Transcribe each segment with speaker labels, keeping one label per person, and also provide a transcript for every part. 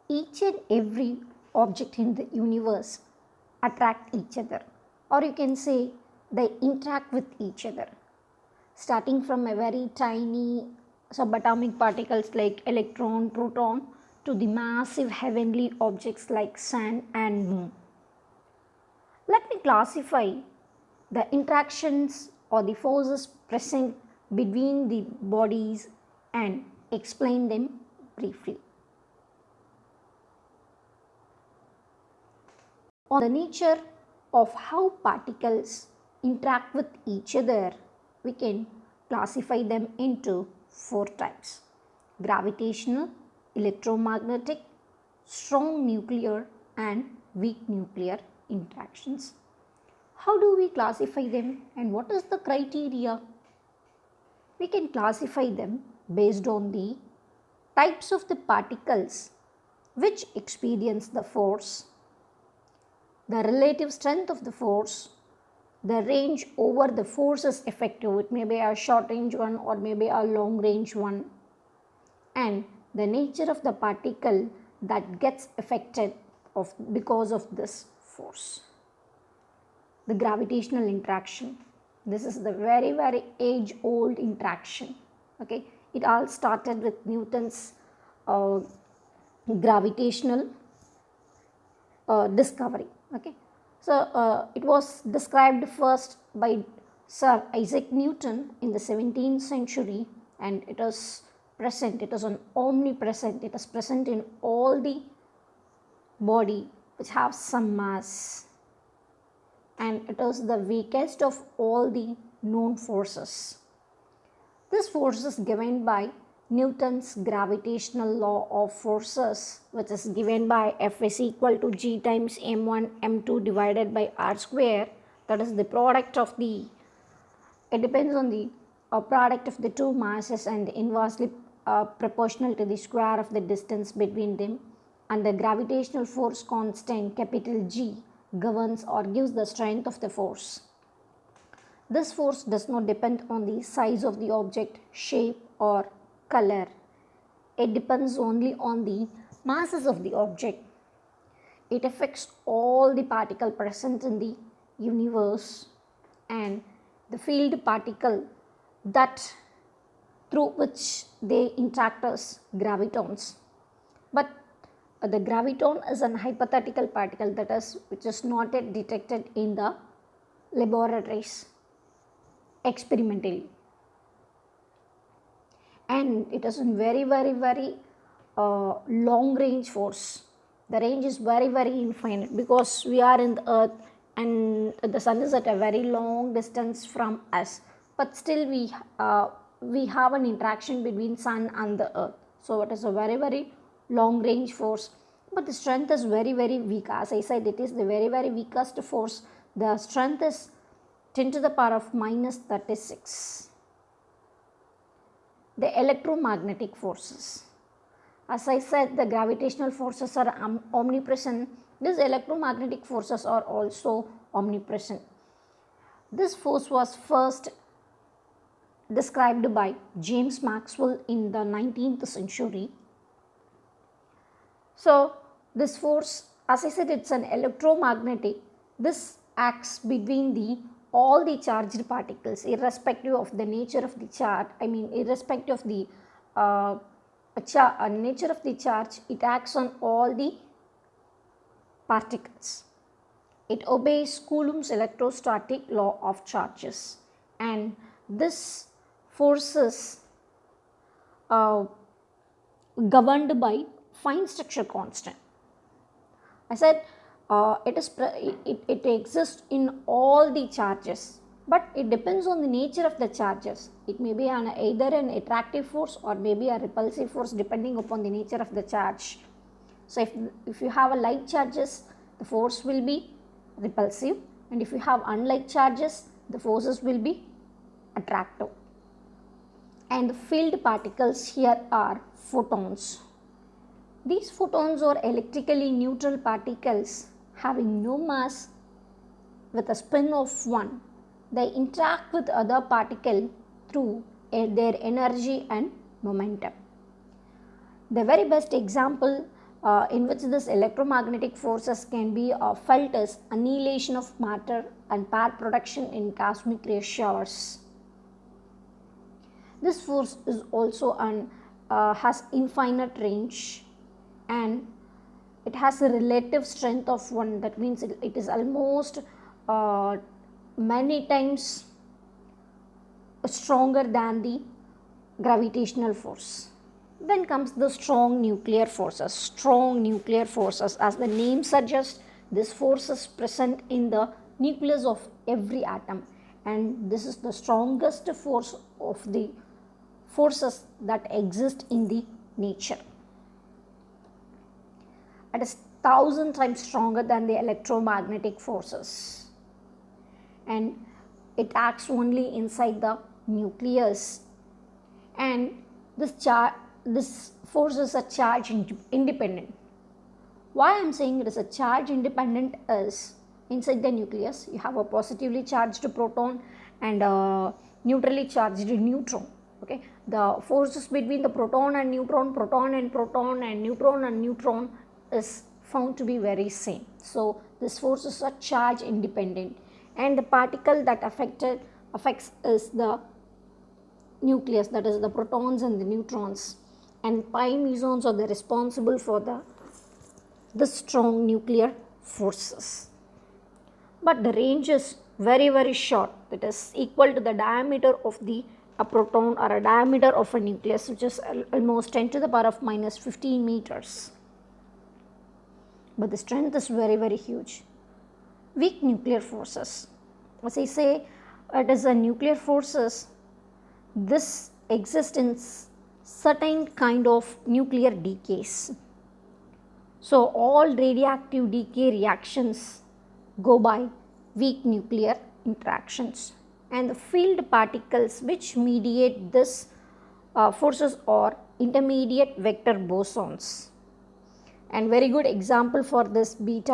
Speaker 1: Each and every object in the universe attract each other, or you can say they interact with each other, starting from a very tiny subatomic particles like electron, proton, to the massive heavenly objects like sun and moon. Let me classify the interactions or the forces present between the bodies and explain them briefly. On the nature of how particles interact with each other, we can classify them into four types: gravitational, electromagnetic, strong nuclear, and weak nuclear interactions. How do we classify them and what is the criteria? We can classify them based on the types of the particles which experience the force, the relative strength of the force, the range over the force is effective, it may be a short range one or maybe a long range one, and the nature of the particle that gets affected because of this force. The gravitational interaction, this is the very age old interaction. Okay, it all started with Newton's gravitational discovery. Okay, so it was described first by Sir Isaac Newton in the 17th century, and it is present, it is an omnipresent, it is present in all the body which have some mass, and it is the weakest of all the known forces. This force is given by Newton's gravitational law of forces, which is given by F is equal to G times m1 m2 divided by r square. That is the product of the, it depends on the product of the two masses and inversely proportional to the square of the distance between them, and the gravitational force constant capital G governs or gives the strength of the force. This force does not depend on the size of the object, shape or color. It depends only on the masses of the object. It affects all the particles present in the universe, and the field particle that through which they interact as gravitons. But the graviton is an hypothetical particle, that is, which is not yet detected in the laboratories experimentally, and it is a very long range force. The range is very infinite because we are in the earth and the sun is at a very long distance from us, but still we have an interaction between sun and the earth. So it is a very long range force, but the strength is very weak. As I said, it is the very weakest force. The strength is 10 to the power of minus 36. The electromagnetic forces. As I said, the gravitational forces are omnipresent. These electromagnetic forces are also omnipresent. This force was first described by James Maxwell in the 19th century. So this force, as I said, it's an electromagnetic. This acts between all the charged particles, irrespective of the nature of the charge. I mean, irrespective of the nature of the charge, it acts on all the particles. It obeys Coulomb's electrostatic law of charges, and this force is governed by fine structure constant. I said it exists in all the charges, but it depends on the nature of the charges. It may be either an attractive force or maybe a repulsive force, depending upon the nature of the charge. So if you have a light charges, the force will be repulsive, and if you have unlike charges, the forces will be attractive. And the field particles here are photons. These photons are electrically neutral particles having no mass with a spin of 1. They interact with other particle through their energy and momentum. The very best example in which this electromagnetic forces can be felt as annihilation of matter and pair production in cosmic ray showers. This force is also has infinite range, and it has a relative strength of 1. That means it is almost many times stronger than the gravitational force. Then comes the strong nuclear forces. Strong nuclear forces, as the name suggests, this force is present in the nucleus of every atom, and this is the strongest force of the forces that exist in the nature. It is 1,000 times stronger than the electromagnetic forces, and it acts only inside the nucleus, and this force is a charge independent. Why I am saying it is a charge independent is inside the nucleus you have a positively charged proton and a neutrally charged neutron. Okay, the forces between the proton and neutron, proton and proton, and neutron is found to be very same. So this force is a charge independent, and the particle that affects is the nucleus, that is the protons and the neutrons, and pi mesons are the responsible for the strong nuclear forces. But the range is very short, that is equal to the diameter of a proton or a diameter of a nucleus, which is almost 10 to the power of minus 15 meters. But the strength is very huge. Weak nuclear forces, as I say, it is a nuclear forces. This exists in certain kind of nuclear decays. So all radioactive decay reactions go by weak nuclear interactions, and the field particles which mediate this forces are intermediate vector bosons. And very good example for this weak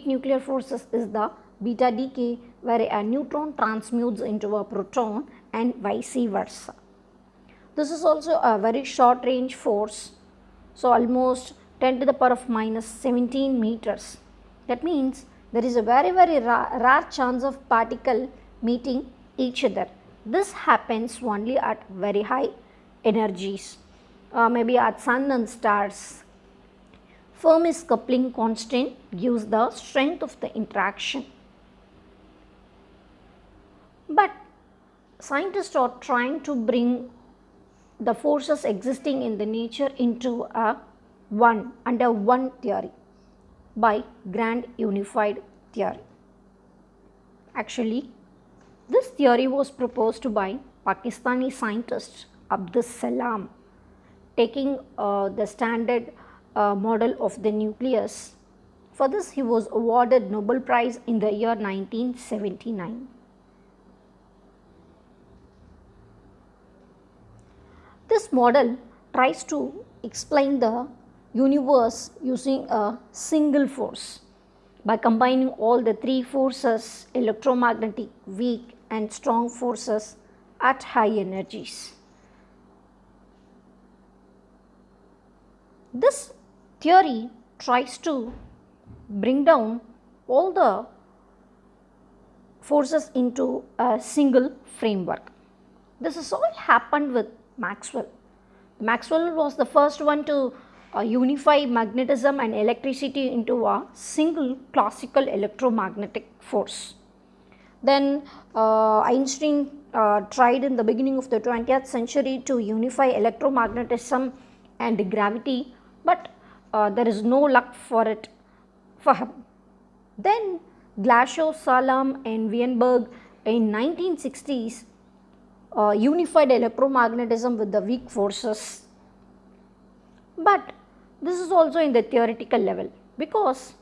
Speaker 1: nuclear forces is the beta decay, where a neutron transmutes into a proton and vice versa. This is also a very short range force, so almost 10 to the power of minus 17 meters. That means there is a very rare chance of particle meeting each other. This happens only at very high energies, maybe at sun and stars. Fermi's coupling constant gives the strength of the interaction. But scientists are trying to bring the forces existing in the nature into under one theory by grand unified theory. Actually, this theory was proposed by Pakistani scientist Abdus Salam, taking the standard model of the nucleus. For this he was awarded Nobel Prize in the year 1979. This model tries to explain the universe using a single force by combining all the three forces, electromagnetic, weak and strong forces at high energies. This theory tries to bring down all the forces into a single framework. This has all happened with Maxwell. Maxwell was the first one to unify magnetism and electricity into a single classical electromagnetic force. Then Einstein tried in the beginning of the 20th century to unify electromagnetism and gravity, but there is no luck for him. Then Glashow, Salam and Weinberg in 1960s unified electromagnetism with the weak forces. But this is also in the theoretical level, because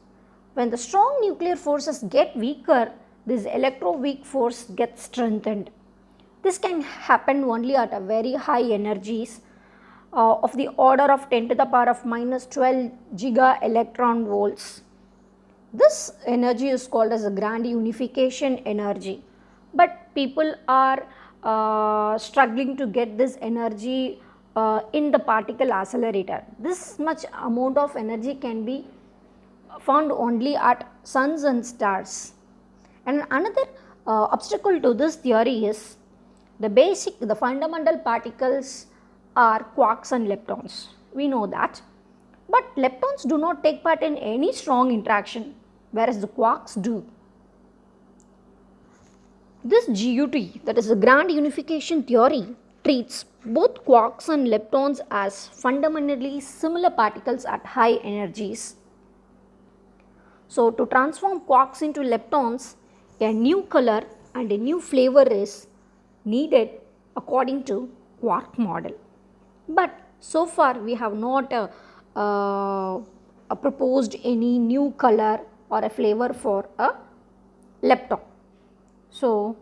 Speaker 1: when the strong nuclear forces get weaker, this electroweak force gets strengthened. This can happen only at a very high energies of the order of 10 to the power of minus 12 giga electron volts. This energy is called as a grand unification energy, but people are struggling to get this energy in the particle accelerator. This much amount of energy can be found only at suns and stars. And another obstacle to this theory is the fundamental particles are quarks and leptons. We know that. But leptons do not take part in any strong interaction, whereas the quarks do. This GUT, that is the grand unification theory, treats both quarks and leptons as fundamentally similar particles at high energies. So, to transform quarks into leptons, a new color and a new flavor is needed according to quark model. But so far we have not proposed any new color or a flavor for a lepton. So,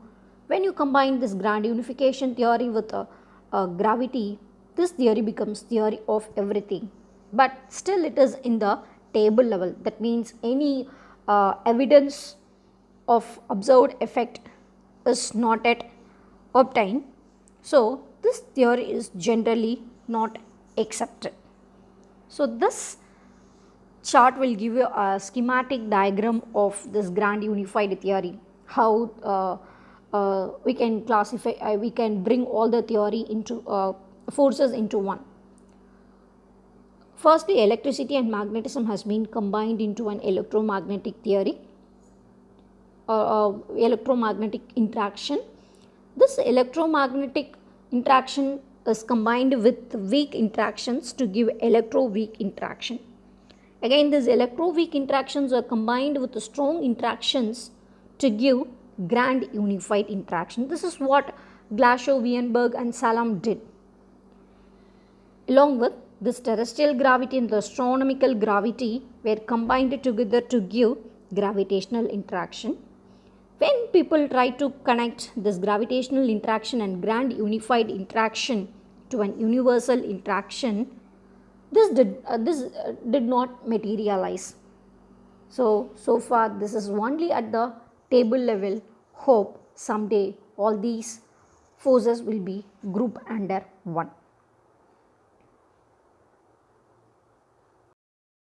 Speaker 1: when you combine this grand unification theory with gravity, this theory becomes theory of everything. But still it is in the table level. That means any evidence of observed effect is not yet obtained. So, this theory is generally not accepted. So, this chart will give you a schematic diagram of this grand unified theory, how we can classify, we can bring all the theory into forces into one. Firstly, electricity and magnetism has been combined into an electromagnetic theory, electromagnetic interaction. This electromagnetic interaction is combined with weak interactions to give electro-weak interaction. Again, these electro-weak interactions are combined with the strong interactions to give grand unified interaction. This is what Glashow, Weinberg and Salam did. Along with this, terrestrial gravity and the astronomical gravity were combined together to give gravitational interaction. When people try to connect this gravitational interaction and grand unified interaction to an universal interaction, this did not materialize. So far this is only at the table level. Hope someday all these forces will be grouped under one.